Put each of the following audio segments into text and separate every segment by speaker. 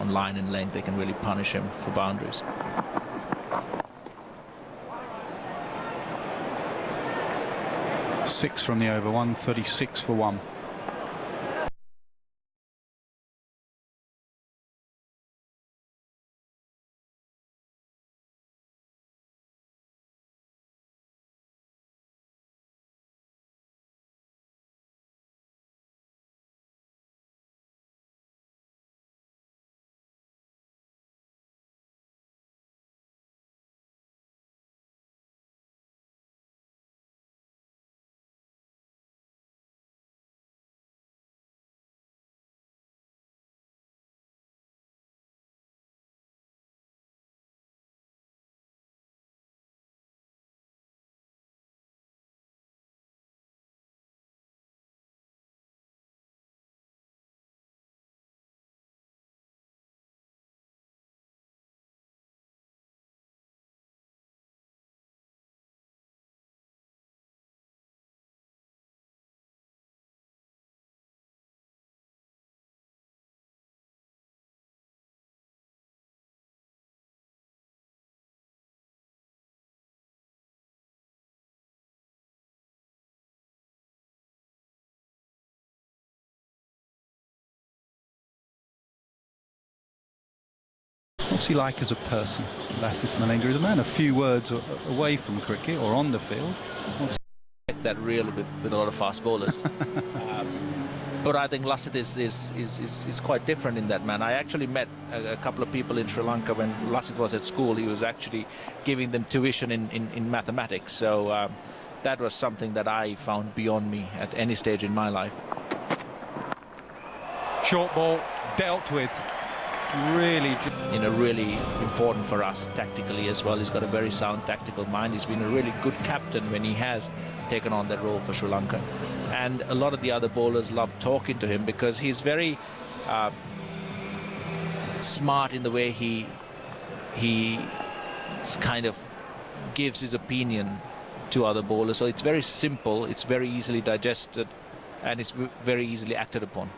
Speaker 1: on line and length, they can really punish him for boundaries.
Speaker 2: Six from the over, 136 for one. What's he like as a person, Lasith Malinga? Is a man a few words away from cricket or on the field.
Speaker 1: That really with a lot of fast bowlers. But I think Lasith is quite different in that man. I actually met a couple of people in Sri Lanka when Lasith was at school. He was actually giving them tuition in mathematics. So that was something that I found beyond me at any stage in my life.
Speaker 2: Short ball dealt with. Really,
Speaker 1: really important for us tactically as well. He's got a very sound tactical mind. He's been a really good captain when he has taken on that role for Sri Lanka. And a lot of the other bowlers love talking to him because he's very smart in the way he kind of gives his opinion to other bowlers. So it's very simple, it's very easily digested, and it's very easily acted upon.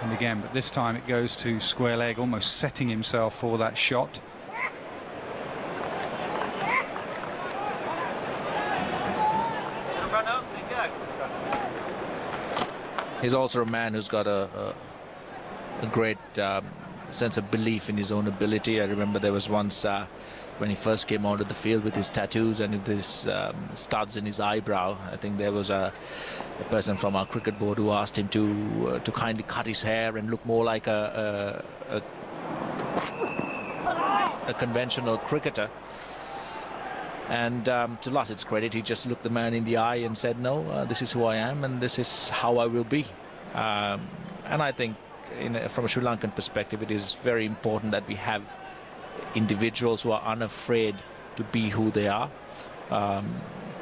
Speaker 2: And again, but this time it goes to square leg, almost setting himself for that shot.
Speaker 1: He's also a man who's got a great sense of belief in his own ability. I remember there was once when he first came onto the field with his tattoos and with his studs in his eyebrow. I think there was a person from our cricket board who asked him to kindly cut his hair and look more like a conventional cricketer. And to Lasith's credit, he just looked the man in the eye and said, no, this is who I am and this is how I will be. And I think from a Sri Lankan perspective, it is very important that we have individuals who are unafraid to be who they are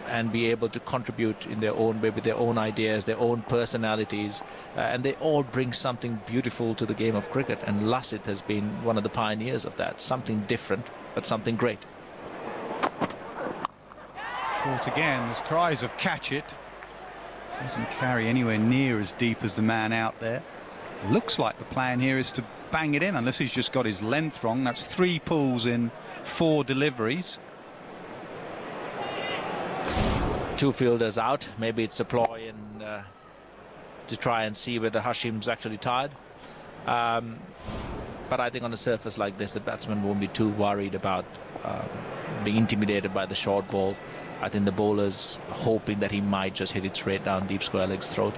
Speaker 1: and be able to contribute in their own way with their own ideas, their own personalities, and they all bring something beautiful to the game of cricket, and Lasith has been one of the pioneers of that. Something different, but something great.
Speaker 2: Short again, there's cries of catch it. Doesn't carry anywhere near as deep as the man out there. Looks like the plan here is to bang it in, unless he's just got his length wrong. That's 3 pulls in 4 deliveries.
Speaker 1: 2 fielders out. Maybe it's a ploy and to try and see whether Hashim's actually tired. But I think on a surface like this, the batsman won't be too worried about being intimidated by the short ball. I think the bowler's hoping that he might just hit it straight down deep square leg's throat.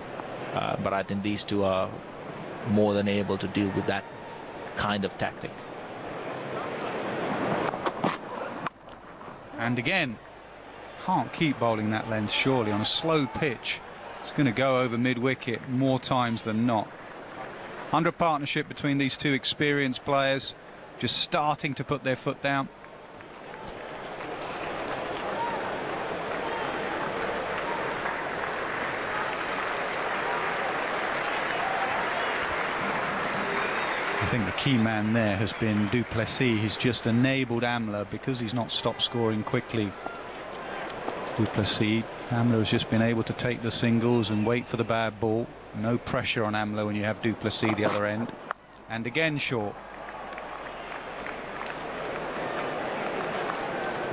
Speaker 1: But I think these two are more than able to deal with that kind of tactic.
Speaker 2: And again, can't keep bowling that length surely on a slow pitch. It's going to go over mid-wicket more times than not. Under partnership between these two experienced players, just starting to put their foot down. I think the key man there has been du Plessis. He's just enabled Amla because he's not stopped scoring quickly. Du Plessis, Amla has just been able to take the singles and wait for the bad ball. No pressure on Amla when you have Duplessis the other end. And again short.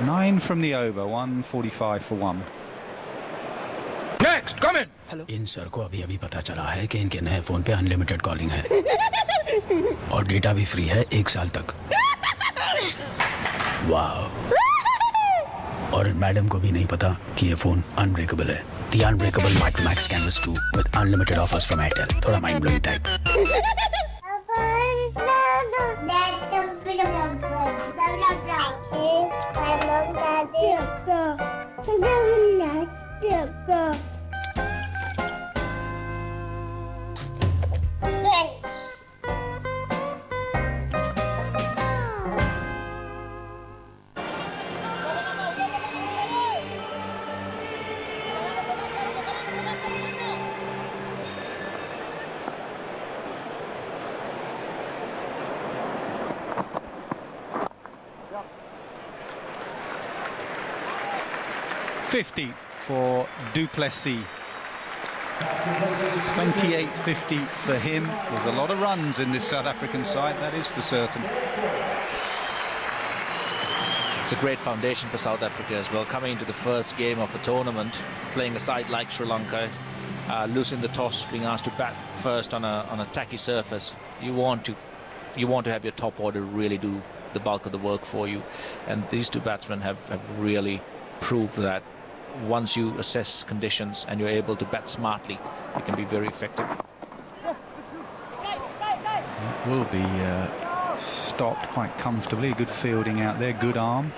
Speaker 2: 9 from the over, 145 for 1.
Speaker 3: Next, come in.
Speaker 4: In sir को अभी अभी पता चला है कि इनके नए phone पे अनलिमिटेड कॉलिंग है और डेटा भी फ्री है 1 साल तक। वाह! और मैडम को भी नहीं पता कि ये फोन अनब्रेकेबल है। The Unbreakable Micro Max Canvas 2 with unlimited offers from Airtel. थोड़ा mind blowing type.
Speaker 2: $50 for Duplessis. 28.50 for him. There's a lot of runs in this South African side, that is for certain.
Speaker 1: It's a great foundation for South Africa as well. Coming into the first game of a tournament, playing a side like Sri Lanka, losing the toss, being asked to bat first on a tacky surface. You want to have your top order really do the bulk of the work for you, and these two batsmen have really proved that once you assess conditions and you're able to bat smartly, you can be very effective.
Speaker 2: That will be stopped quite comfortably. Good fielding out there, good arm.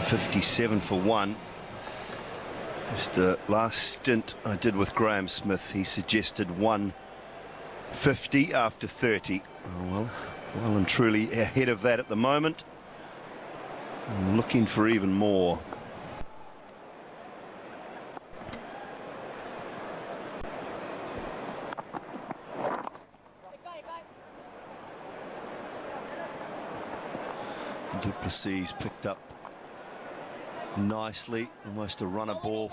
Speaker 3: 157 for one. Just the last stint I did with Graham Smith, he suggested 150 after 30. Oh, well and truly ahead of that at the moment. I'm looking for even more. Du Plessis picked up nicely, almost a runner ball.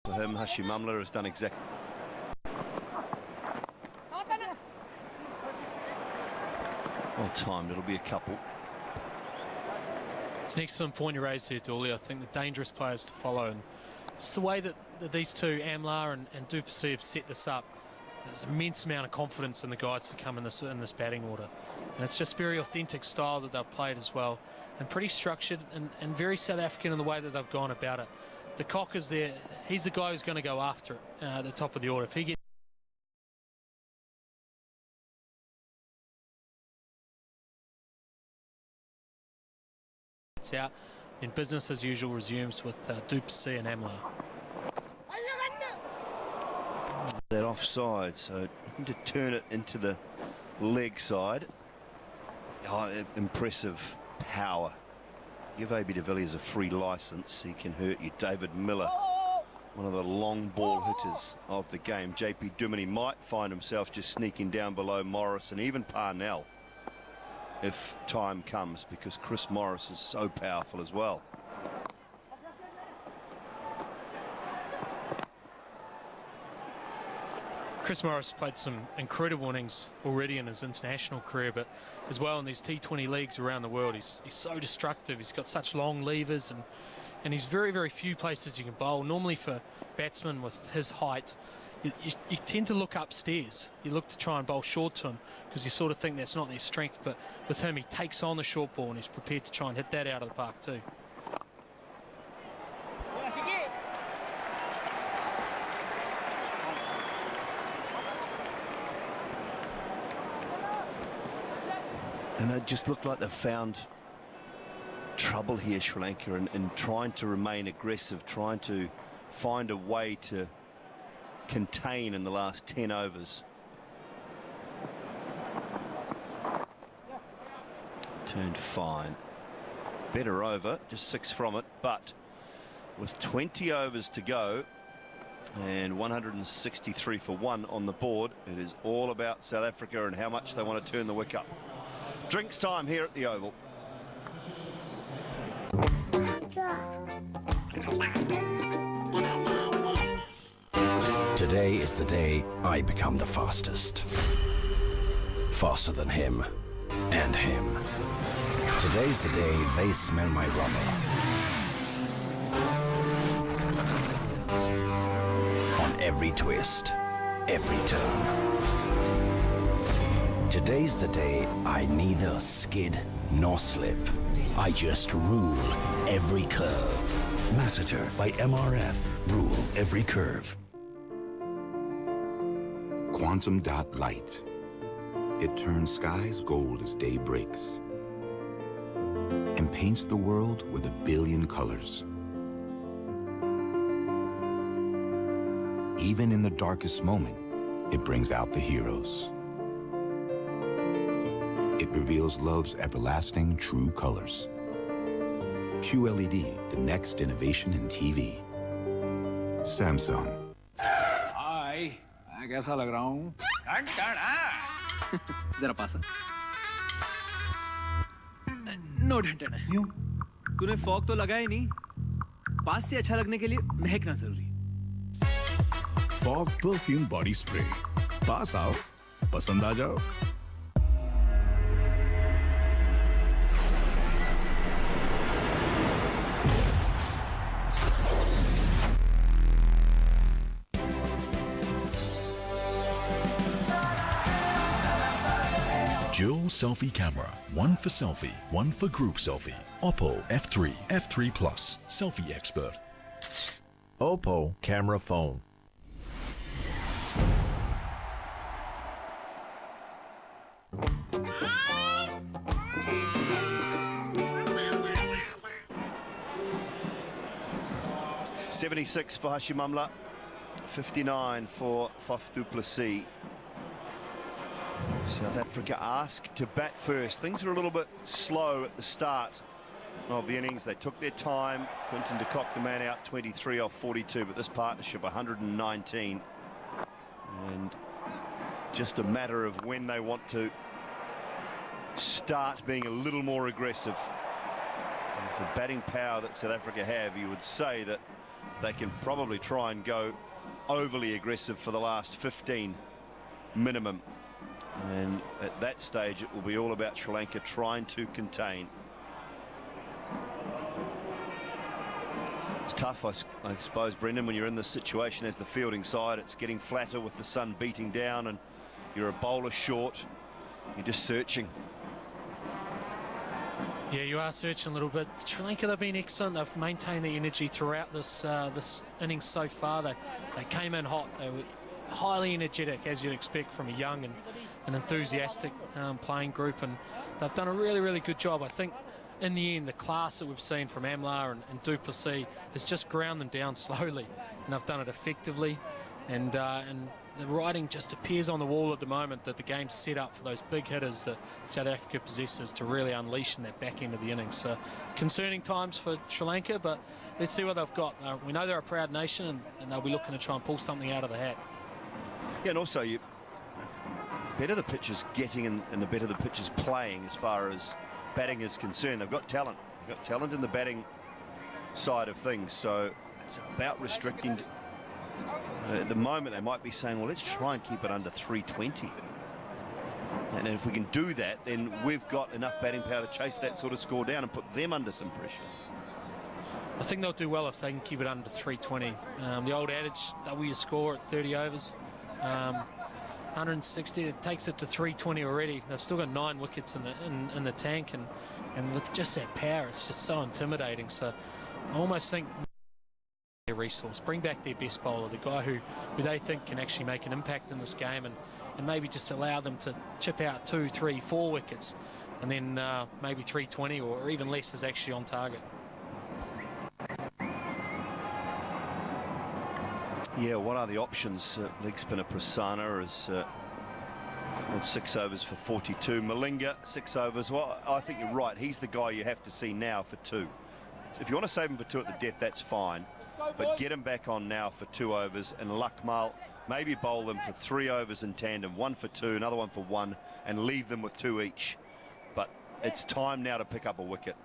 Speaker 3: For him, Hashimamla has done exactly. Well timed, it'll be a couple.
Speaker 5: It's an excellent point you raised here, Dooley. I think the dangerous players to follow, and just the way that these two, Amlar and Du Plessis, have set this up. There's an immense amount of confidence in the guys to come in this batting order, and it's just very authentic style that they've played as well, and pretty structured and very South African in the way that they've gone about it. De Kock is there; he's the guy who's going to go after it at the top of the order. If he gets out, then business as usual resumes with Du Plessis and Amlar.
Speaker 3: That offside, so to turn it into the leg side. Oh, impressive power. Give AB de Villiers a free license, he can hurt you. David Miller, one of the long ball hitters of the game. JP Duminy might find himself just sneaking down below Morris and even Parnell if time comes, because Chris Morris is so powerful as well.
Speaker 5: Chris Morris played some incredible innings already in his international career, but as well in these T20 leagues around the world. He's so destructive. He's got such long levers, and he's very few places you can bowl. Normally for batsmen with his height, you tend to look upstairs. You look to try and bowl short to him because you sort of think that's not their strength, but with him he takes on the short ball and he's prepared to try and hit that out of the park too.
Speaker 3: And they just look like they've found trouble here, Sri Lanka, in trying to remain aggressive, trying to find a way to contain in the last 10 overs. Turned fine. Better over, just 6 from it, but with 20 overs to go and 163 for one on the board, it is all about South Africa and how much they want to turn the wick up. Drinks time here at the Oval.
Speaker 4: Today is the day I become the fastest. Faster than him and him. Today's the day they smell my rumble. On every twist, every turn. Today's the day I neither skid nor slip. I just rule every curve.
Speaker 6: Masseter by MRF. Rule every curve. Quantum dot light. It turns skies gold as day breaks and paints the world with 1 billion colors. Even in the darkest moment, it brings out the heroes. It reveals love's everlasting true colors. QLED, the next innovation in TV. Samsung.
Speaker 7: हाय मैं कैसा लग रहा हूँ?
Speaker 8: जरा पास no ढंटन है क्यों? तूने fog तो लगाया ही नहीं. पास से अच्छा लगने के लिए महकना जरूरी.
Speaker 6: Fog Perfume Body Spray. पास आओ, पसंद आ जाओ.
Speaker 9: Dual selfie camera. One for selfie, one for group selfie. Oppo F3, F3 Plus. Selfie expert.
Speaker 10: Oppo camera phone.
Speaker 3: $76 for Hashimamla, 59 for Faf du Plessis. South Africa asked to bat first. Things were a little bit slow at the start of the innings. They took their time. Quinton de Kock, the man out, 23 off 42, but this partnership 119. And just a matter of when they want to start being a little more aggressive. And with the batting power that South Africa have, you would say that they can probably try and go overly aggressive for the last 15 minimum. And at that stage, it will be all about Sri Lanka trying to contain. It's tough, I suppose, Brendan, when you're in this situation as the fielding side. It's getting flatter with the sun beating down and you're a bowler short. You're just searching.
Speaker 5: Yeah, you are searching a little bit. Sri Lanka, they've been excellent. They've maintained the energy throughout this this innings so far. They came in hot. They were highly energetic, as you'd expect from a young and enthusiastic playing group, and they've done a really, really good job. I think in the end, the class that we've seen from Amla and du Plessis has just ground them down slowly, and they've done it effectively. And the writing just appears on the wall at the moment that the game's set up for those big hitters that South Africa possesses to really unleash in that back end of the innings. So concerning times for Sri Lanka, but let's see what they've got. We know they're a proud nation, and they'll be looking to try and pull something out of the hat.
Speaker 3: Yeah, and also you better the pitchers getting and the better the pitchers playing as far as batting is concerned. They've got talent. They've got talent in the batting side of things. So it's about restricting. At the moment, they might be saying, well, let's try and keep it under 320. And if we can do that, then we've got enough batting power to chase that sort of score down and put them under some pressure.
Speaker 5: I think they'll do well if they can keep it under 320. The old adage, double your score at 30 overs. 160, it takes it to 320 already. They've still got 9 wickets in the tank, and with just that power, it's just so intimidating. So I almost think their resource, bring back their best bowler, the guy who they think can actually make an impact in this game, and maybe just allow them to chip out 2, 3, 4 wickets, and then maybe 320 or even less is actually on target.
Speaker 3: Yeah, what are the options? Leg spinner Prasanna is on 6 overs for 42. Malinga, 6 overs. Well, I think you're right. He's the guy you have to see now for 2. If you want to save him for 2 at the death, that's fine. But get him back on now for 2 overs, and Lakmal, maybe bowl them for 3 overs in tandem, 1 for 2, another 1 for 1, and leave them with 2 each. But it's time now to pick up a wicket.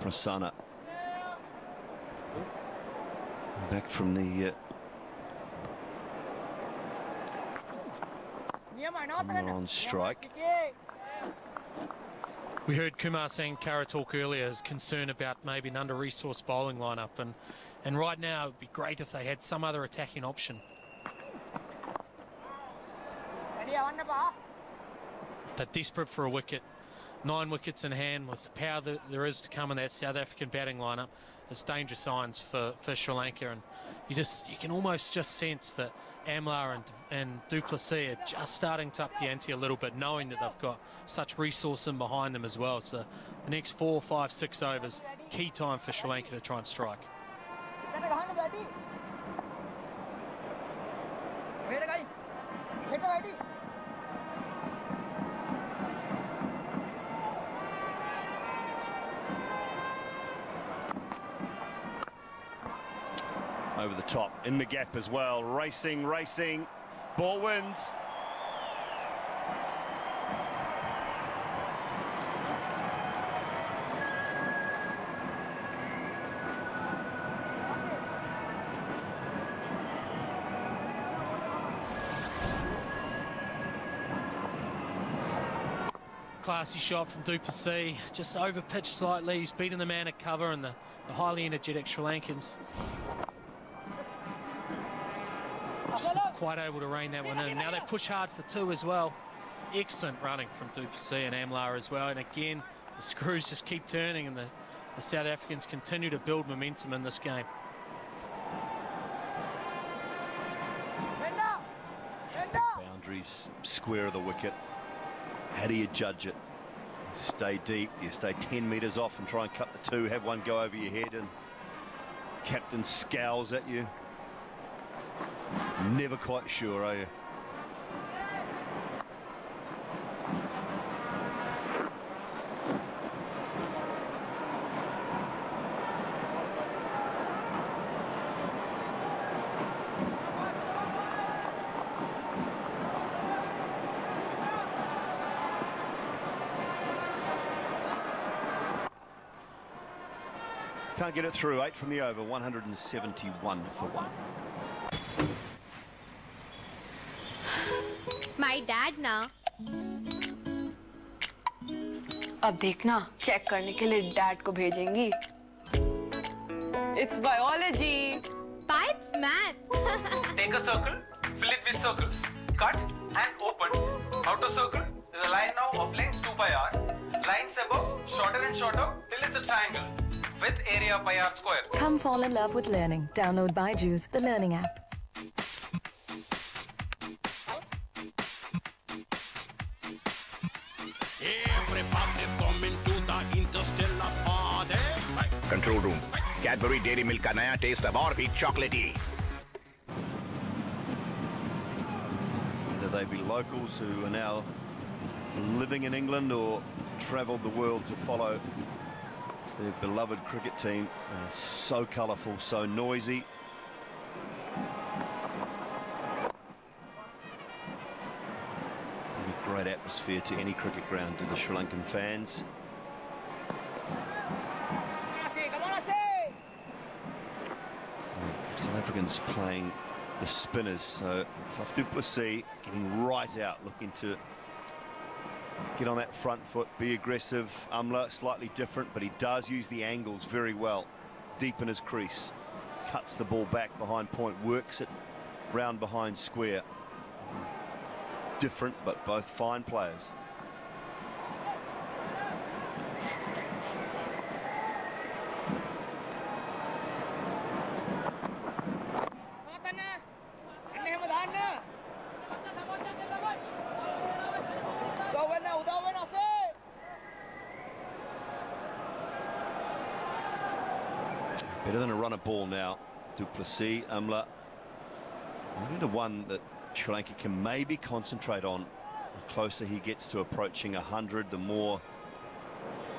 Speaker 3: Prasanna back from the on strike.
Speaker 5: We heard Kumar Sangakkara talk earlier, his concern about maybe an under-resourced bowling lineup, and right now it'd be great if they had some other attacking option. They're desperate for a wicket. 9 wickets in hand with the power that there is to come in that South African batting lineup. It's dangerous signs for Sri Lanka, and you can almost just sense that Amla and du Plessis are just starting to up the ante a little bit, knowing that they've got such resource in behind them as well. So the next 4, 5, 6 overs, key time for Sri Lanka to try and strike.
Speaker 3: Over the top, in the gap as well, racing, ball wins.
Speaker 5: Classy shot from du Plessis, just over pitched slightly. He's beaten the man at cover, and the highly energetic Sri Lankans Just not quite able to rein that one in. Now they push hard for 2 as well. Excellent running from du Plessis and Amlar as well. And again, the screws just keep turning, and the South Africans continue to build momentum in this game.
Speaker 3: Boundaries, square of the wicket. How do you judge it? Stay deep, you stay 10 metres off and try and cut the 2, have one go over your head, and captain scowls at you. Never quite sure, are you? Can't get it through. 8 from the over. 171 for 1.
Speaker 11: My dad now.
Speaker 12: अब देखना check करने के लिए dad को भेजेंगी. It's biology.
Speaker 11: Bye, it's maths.
Speaker 8: Take a circle, fill it with circles, cut and open. Outer circle is a line now of length 2 pi r. Lines above shorter and shorter till it's a triangle with area pi r square.
Speaker 13: Come fall in love with learning. Download Byju's, the learning app.
Speaker 4: Everybody's coming to the interstellar party.
Speaker 10: Control room. Cadbury Dairy Milk का नया test अब और भी चॉकलेटी.
Speaker 3: Whether they be locals who are now living in England or travelled the world to follow their beloved cricket team. So colourful, so noisy. A great atmosphere to any cricket ground to the Sri Lankan fans. South Africans playing the spinners, so du Plessis getting right out, looking to get on that front foot, be aggressive. Amla slightly different, but he does use the angles very well. Deep in his crease, cuts the ball back behind point, works it round behind square. Different, but both fine players. Better than a runner ball now. Du Plessis, Amla. Maybe the one that Sri Lanka can maybe concentrate on. The closer he gets to approaching 100, the more,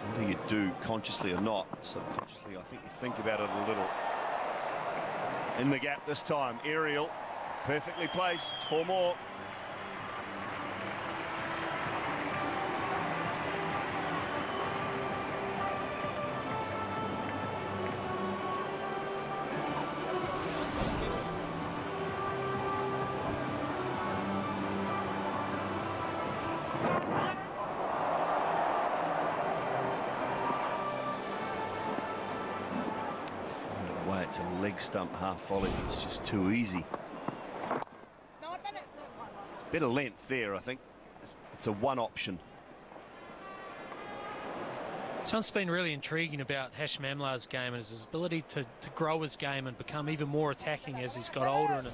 Speaker 3: whether you do consciously or not, subconsciously, I think you think about it a little. In the gap this time, aerial, perfectly placed, 4 more. It's a leg stump half volley. It's just too easy. Bit of length there, I think. It's a one option.
Speaker 5: Something's been really intriguing about Hashim Amlar's game is his ability to grow his game and become even more attacking as he's got older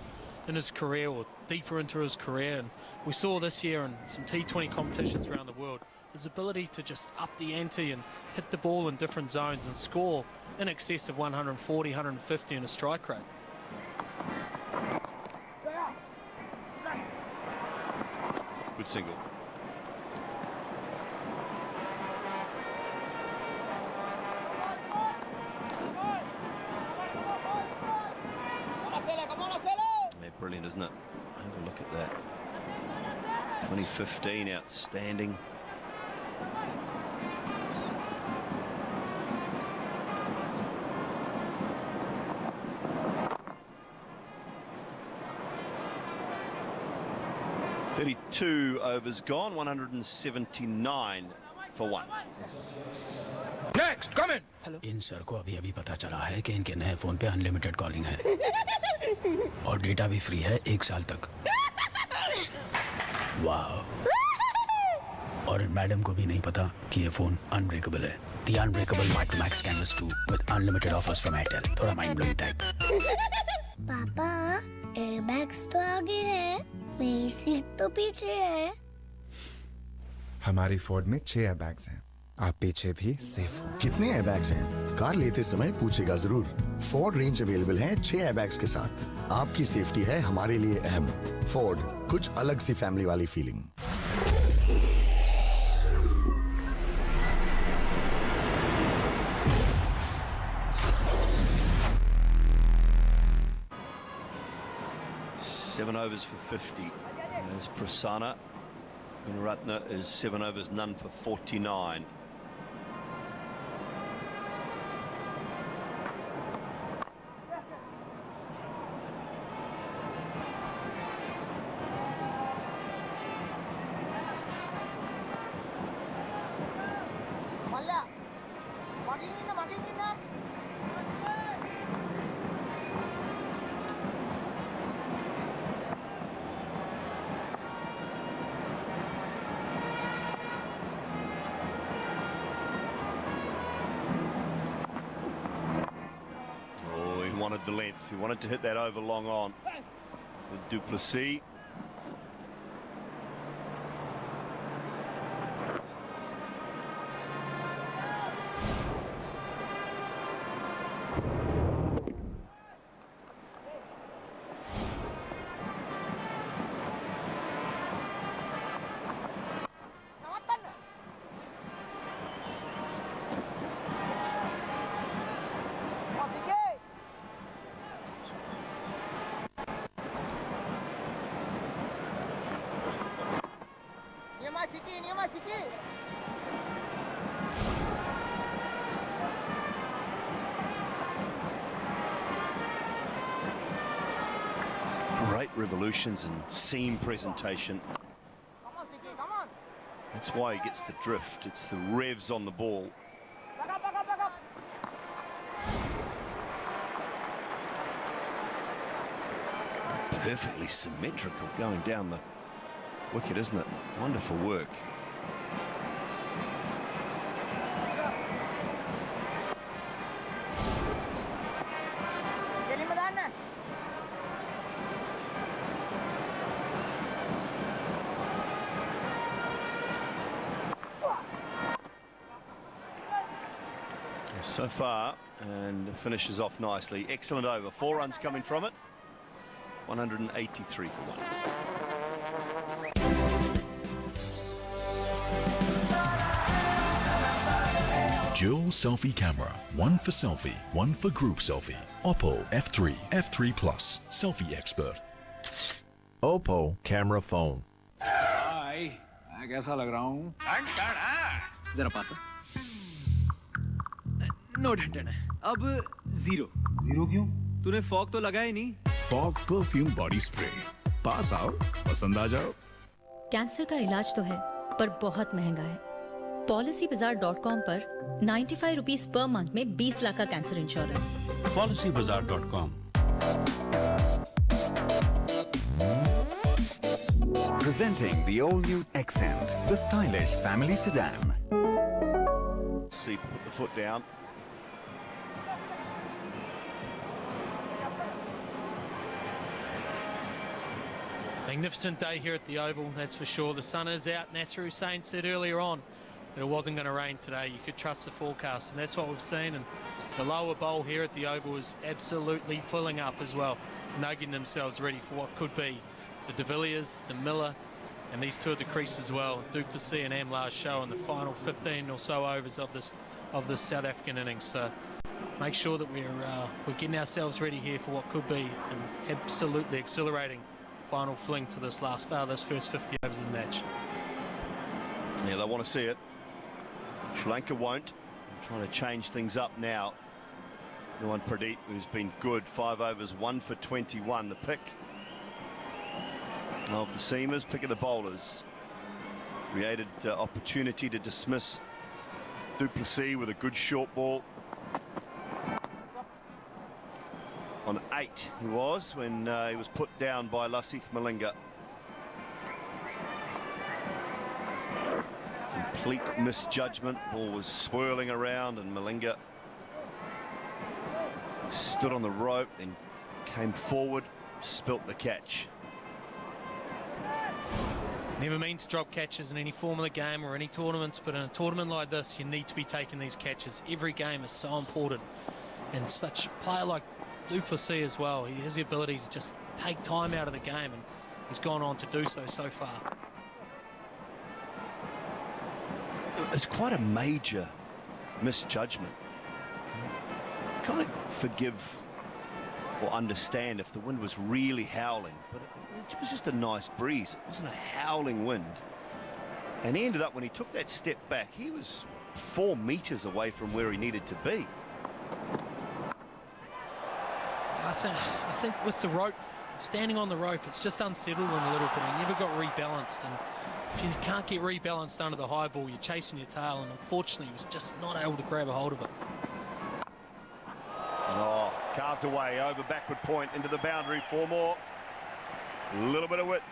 Speaker 5: in his career or deeper into his career. And we saw this year in some T20 competitions around the world, his ability to just up the ante and hit the ball in different zones and score in excess of 140, 150 in a strike rate.
Speaker 3: Good single. Yeah, brilliant, isn't it? Have a look at that. 2015, outstanding. (32 overs gone, 179 for 1.
Speaker 10: Next, come in.
Speaker 4: In sir को अभी अभी पता चला है कि इनके नए phone पे अनलिमिटेड कॉलिंग है और डेटा भी फ्री है 1 साल तक। वाह। और मैडम को भी नहीं पता कि ये फोन अनब्रेकेबल है। The unbreakable Micromax Canvas 2 with unlimited offers from Airtel. थोड़ा माइंड ब्लोइंग टाइप।
Speaker 11: पापा एयरबैग्स तो आगे है, मेरी सीट तो पीछे है।
Speaker 14: हमारी फोर्ड में 6 एयरबैग्स हैं। आप पीछे भी सेफ हो।
Speaker 15: कितने एयरबैग्स हैं? कार लेते समय पूछेगा जरूर। फोर्ड रेंज अवेलेबल है 6 एयरबैग्स के साथ। आपकी सेफ्टी है हमारे लिए अहम। फोर्ड, कुछ अलग सी फैमिली वाली feeling.
Speaker 3: Seven overs for 50. There's Prasanna. Gunaratne is 7 overs, none for 49. Wanted the length. He wanted to hit that over long on with Duplessis. Great revolutions and seam presentation. That's why he gets the drift. It's the revs on the ball. Perfectly symmetrical going down the wicket, isn't it? Wonderful work. So far, and finishes off nicely. Excellent over. 4 runs coming from it. 183 for 1.
Speaker 9: Dual selfie camera. One for selfie, one for group selfie. Oppo F3, F3 Plus. Selfie expert.
Speaker 16: Oppo camera phone.
Speaker 7: हाय, मैं कैसा लग रहा हूँ?
Speaker 17: जरा पास no ढंढन है अब 0
Speaker 7: क्यों?
Speaker 17: तूने फॉग तो लगाया ही नहीं।
Speaker 18: फॉग परफ्यूम बॉडी स्प्रे, पास आओ, पसंद आ जाओ।
Speaker 13: कैंसर का इलाज तो है पर बहुत महंगा है। policybazaar.com पर 95 रुपीस पर मंथ में 20 लाख का cancer insurance.
Speaker 19: policybazaar.com।
Speaker 20: Presenting the all-new Accent, the stylish family sedan.
Speaker 3: See, put the foot down.
Speaker 5: Magnificent day here at the Oval, that's for sure. The sun is out. Nasser Hussain said earlier on that it wasn't going to rain today. You could trust the forecast, and that's what we've seen. And the lower bowl here at the Oval is absolutely filling up as well, nugging themselves ready for what could be the De Villiers, the Miller, and these two at the crease as well. Duplessis and Amlar's show in the final 15 or so overs of this South African innings. So make sure that we're getting ourselves ready here for what could be an absolutely exhilarating final fling to this first 50 overs of the match.
Speaker 3: Yeah, they want to see it. Sri Lanka won't. They're trying to change things up now. Nuwan Pradeep, who's been good, 5 overs, 1 for 21. The pick of the seamers, pick of the bowlers. Created opportunity to dismiss Duplessis with a good short ball. On 8 he was when he was put down by Lasith Malinga. Complete misjudgment. Ball was swirling around and Malinga stood on the rope and came forward, spilt the catch.
Speaker 5: Never mean to drop catches in any form of the game or any tournaments, but in a tournament like this, you need to be taking these catches. Every game is so important. And such a player like Duplessis as well, he has the ability to just take time out of the game, and he's gone on to do so far.
Speaker 3: It's quite a major misjudgment. Kind of forgive or understand if the wind was really howling, but it was just a nice breeze. It wasn't a howling wind. And he ended up, when he took that step back, he was 4 meters away from where he needed to be.
Speaker 5: I think with the rope, standing on the rope, it's just unsettled him a little bit. He never got rebalanced, and if you can't get rebalanced under the high ball, you're chasing your tail, and unfortunately he was just not able to grab a hold of it.
Speaker 3: Oh, carved away over backward point into the boundary. 4 more. A little bit of width.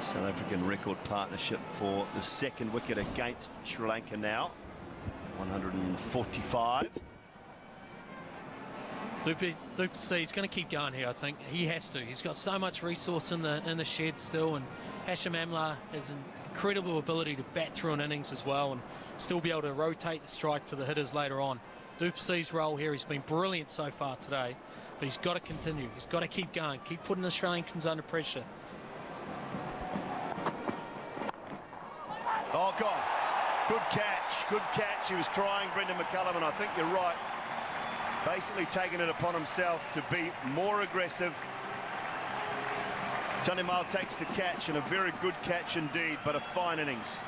Speaker 3: South African record partnership for the 2nd wicket against Sri Lanka now. 145.
Speaker 5: Duplessis, he's going to keep going here, I think. He has to. He's got so much resource in the shed still, and Hashim Amla has an incredible ability to bat through an innings as well and still be able to rotate the strike to the hitters later on. Duplessis' role here, he's been brilliant so far today, but he's got to continue. He's got to keep going, keep putting the Sri Lankans under pressure.
Speaker 3: Oh, God. Good catch, good catch. He was trying, Brendan McCullum, and I think you're right. Basically taking it upon himself to be more aggressive. Chandimal takes the catch, and a very good catch indeed, but a fine innings.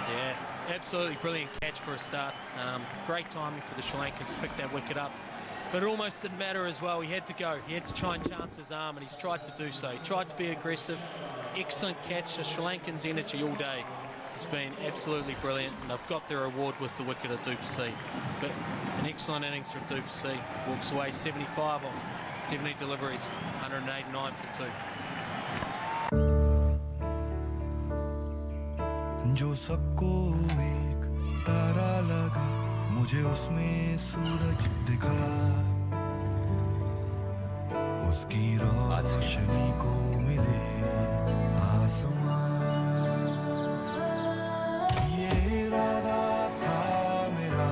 Speaker 5: Yeah, absolutely brilliant catch for a start. Great timing for the Sri Lankans to pick that wicket up. But it almost didn't matter as well. He had to go. He had to try and chance his arm, and he's tried to do so. He tried to be aggressive. Excellent catch. The Sri Lankans' energy all day has been absolutely brilliant, and they've got their reward with the wicket of Duplessis. But an excellent innings from Duplessis. Walks away 75 off 70 deliveries, 189 for 2.
Speaker 21: जो सबको एक तारा लगा, मुझे उसमें सूरज दिखा, उसकी रोशनी को मिले आसमां, ये इरादा था मेरा,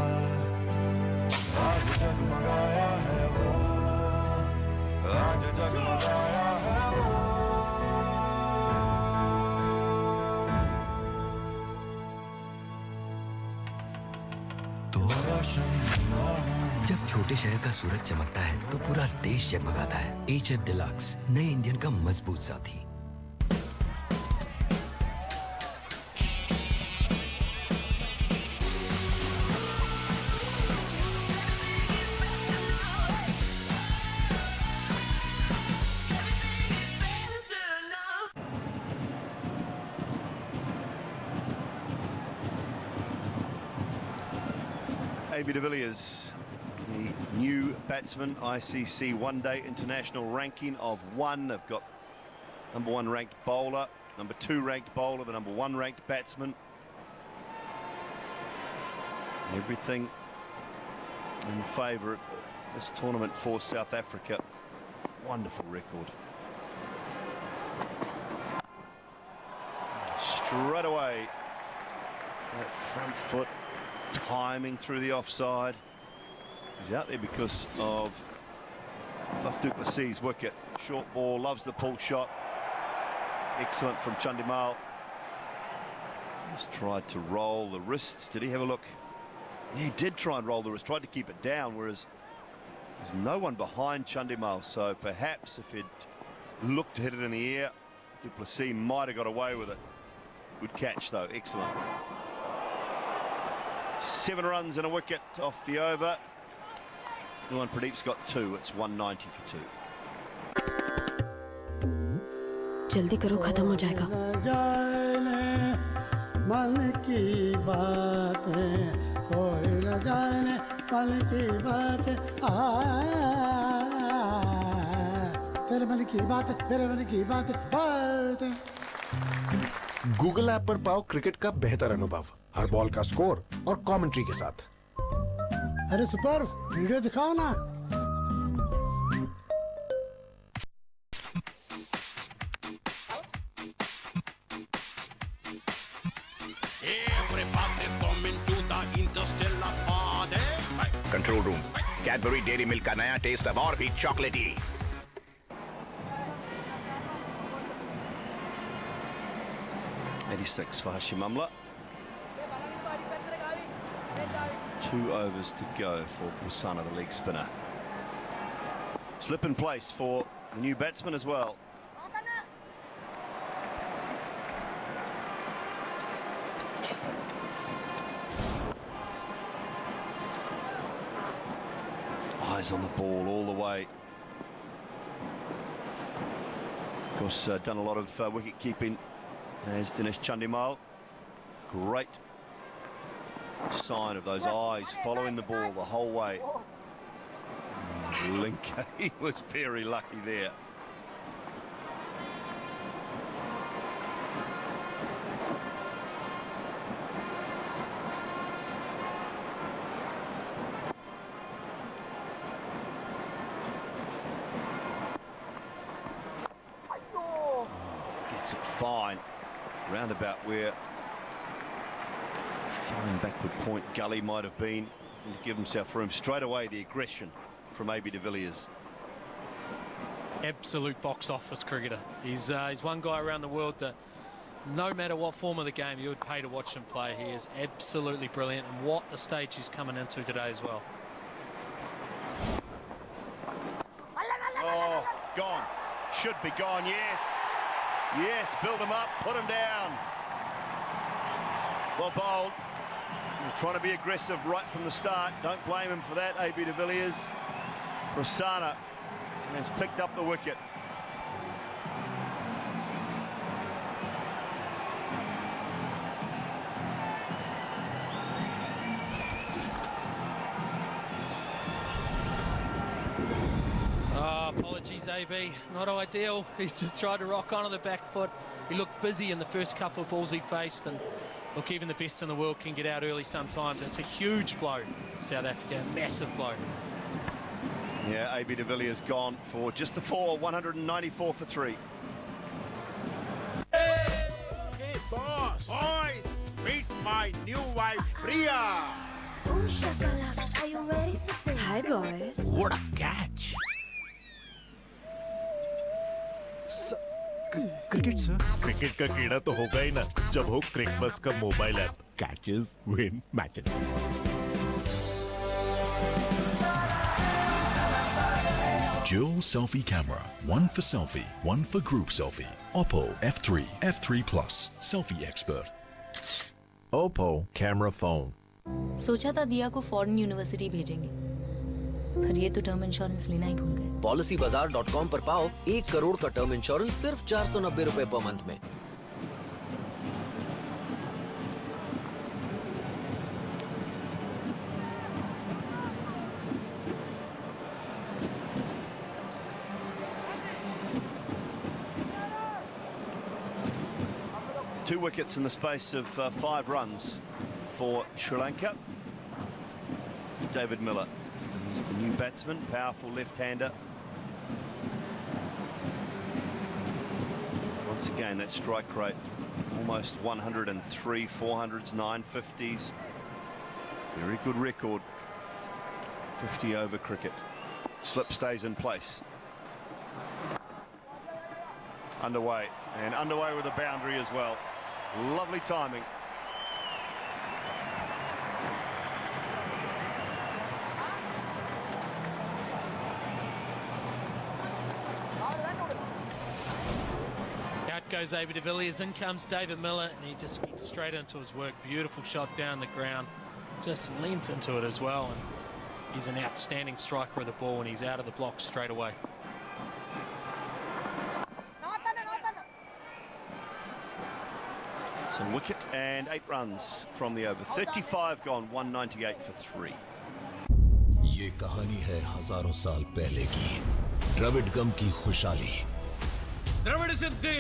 Speaker 21: आज जगमगाया है वो, आज जगमगाया है वो।
Speaker 22: जब छोटे शहर का सूरज चमकता है तो पूरा देश जगमगाता है। HF डिलक्स, नए इंडियन का मजबूत साथी।
Speaker 3: AB de Villiers, the new batsman, ICC one-day international ranking of 1. They've got number 1 ranked bowler, number 2 ranked bowler, the number 1 ranked batsman. Everything in favour of this tournament for South Africa. Wonderful record. Straight away, that front foot timing through the offside. He's out there because of Faf du Plessis' wicket. Short ball, loves the pull shot. Excellent from Chandimal. Just tried to roll the wrists. Did he have a look? Yeah, he did try and roll the wrist, tried to keep it down, whereas there's no one behind Chandimal, so perhaps if he'd looked to hit it in the air, du Plessis might have got away with it. Good catch though, excellent. 7 runs and a wicket off the over. Nuwan Pradeep's got 2. It's 190 for 2.
Speaker 12: जल्दी करो, खत्म हो जाएगा।
Speaker 21: मन की बात है, कोई न जाने मन की बात है, तेरे मन की बात है, मेरे मन की बात है।
Speaker 18: गूगल ऐप पर पाओ क्रिकेट का बेहतर अनुभव, हर बॉल का स्कोर और कमेंट्री के साथ।
Speaker 21: अरे सुपर, वीडियो दिखाओ ना।
Speaker 10: Control room, Cadbury dairy milk का नया टेस्ट अब और भी चॉकलेटी।
Speaker 3: 86 for Hashim Amla. 2 overs to go for Prasanna, the leg spinner. Slip in place for the new batsman as well. Eyes on the ball all the way. Of course, done a lot of wicket keeping as Dinesh Chandimal. Great sign of those eyes following the ball the whole way. Linker, he was very lucky there. Gets it fine, round about where fine backward point gully might have been, and to give himself room. Straight away the aggression from AB de Villiers.
Speaker 5: Absolute box office cricketer. He's one guy around the world that no matter what form of the game you would pay to watch him play. He is absolutely brilliant, and what a stage he's coming into today as well.
Speaker 3: Oh, gone. Should be gone, yes. Yes, build him up, put him down. Well bowled. Trying to be aggressive right from the start. Don't blame him for that, AB de Villiers. Prasanna has picked up the wicket.
Speaker 5: Apologies, AB. Not ideal. He's just tried to rock onto the back foot. He looked busy in the first couple of balls he faced, and look, even the best in the world can get out early sometimes. It's a huge blow, South Africa, massive blow.
Speaker 3: Yeah, AB de Villiers gone for just the 4, 194 for 3.
Speaker 1: Hey, boss! Boys, meet my new wife, Priya!
Speaker 11: Boom shakalaka, are you ready for this?
Speaker 12: Hi, boys.
Speaker 1: What a catch!
Speaker 18: Cricket sir,
Speaker 2: cricket का कीड़ा तो होगा ही ना जब हो क्रिकबस का mobile app catches win matches.
Speaker 9: Dual selfie camera, one for selfie, one for group selfie. Oppo F3, F3 Plus, selfie expert.
Speaker 16: Oppo camera phone.
Speaker 13: सोचा था दिया को फॉरेन यूनिवर्सिटी भेजेंगे, पर ये तो टर्म इंश्योरेंस लेना ही भूल गए।
Speaker 22: PolicyBazaar.com पर पाओ 1 करोड़ का टर्म इंश्योरेंस सिर्फ 490 रुपए पर मंथ में।
Speaker 3: Two wickets in the space of 5 runs for Sri Lanka. David Miller, he's the new batsman, powerful left-hander. Once again, that strike rate, almost 103, 400s, 950s. Very good record. 50 over cricket. Slip stays in place. Underway, and underway with a boundary as well. Lovely timing.
Speaker 5: Out goes AB de Villiers, in comes David Miller, and he just gets straight into his work. Beautiful shot down the ground, just leans into it as well, and he's an outstanding striker of the ball, and he's out of the block straight away.
Speaker 3: Some wicket and 8 runs from the over. 35 gone, 198 for 3.
Speaker 6: ये कहानी है हजारों साल पहले की द्रविड़ गम की खुशहाली
Speaker 1: द्रविड़ सिद्धि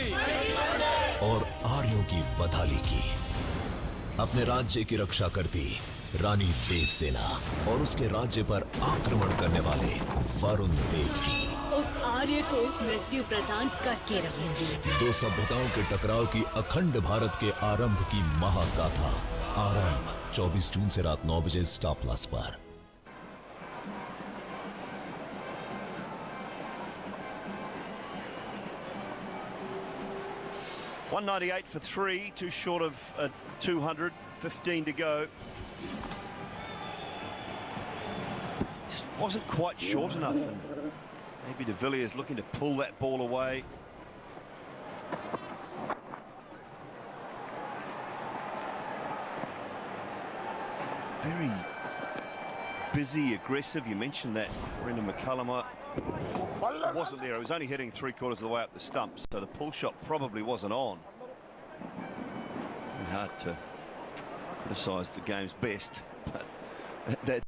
Speaker 6: और आर्यों की बदहाली की। अपने राज्य की रक्षा करती रानी देवसेना और उसके राज्य पर आक्रमण करने वाले वरुण देव की।
Speaker 8: उस आर्य को मृत्यु प्रदान करके रहेंगे।
Speaker 6: दो सभ्यताओं के टकराव की अखंड भारत के आरंभ की महागाथा। आरंभ 24 जून से रात 9 बजे स्टार प्लस पर।
Speaker 3: 198 for 3, too short of 200, 15 to go. Just wasn't quite short enough, and maybe de Villiers looking to pull that ball away. Very busy, aggressive. You mentioned that, Brendan McCullum. Wasn't there. It was only hitting 3/4 of the way up the stump, so the pull shot probably wasn't on. Hard to criticise the game's best, but that